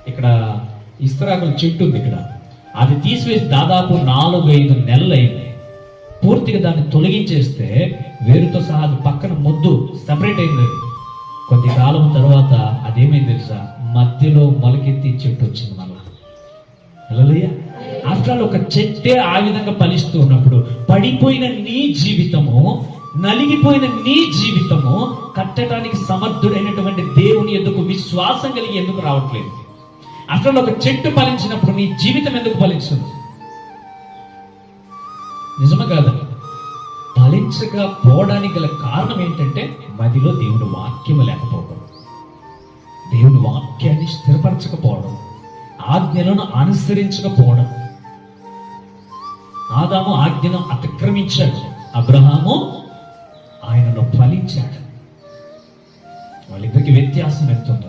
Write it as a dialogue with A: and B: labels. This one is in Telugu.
A: ఇక్కడ ఇస్తరాకుల చెట్టు ఉంది ఇక్కడ, అది తీసివేసి దాదాపు 4-5 నెలలు అయింది. పూర్తిగా దాన్ని తొలగించేస్తే వేరుతో సహా అది పక్కన మొద్దు సెపరేట్ అయింది. కొద్ది కాలం తర్వాత అదేమైంది తెలుసా, మధ్యలో మొలకెత్తి చెట్టు వచ్చింది మళ్ళా. హల్లెలూయా. ఆఫ్టర్ ఆల్ ఒక చెట్టే ఆ విధంగా ఫలిస్తూ ఉన్నప్పుడు పడిపోయిన నీ జీవితము, నలిగిపోయిన నీ జీవితము కట్టడానికి సమర్థుడైనటువంటి దేవుని ఎందుకు విశ్వాసం కలిగి ఎందుకు రావట్లేదు? అసలు ఒక చెట్టు ఫలించినప్పుడు నీ జీవితం ఎందుకు ఫలించుంది? నిజమే కాదు. ఫలించకపోవడానికి గల కారణం ఏంటంటే మదిలో దేవుని వాక్యం లేకపోవడం, దేవుని వాక్యాన్ని స్థిరపరచకపోవడం, ఆజ్ఞలను అనుసరించకపోవడం. ఆదాము ఆజ్ఞను అతిక్రమించాడు, అబ్రహాము ఆయనను ఫలించాడు. వాళ్ళిద్దరికి వ్యత్యాసం ఎంత ఉందో.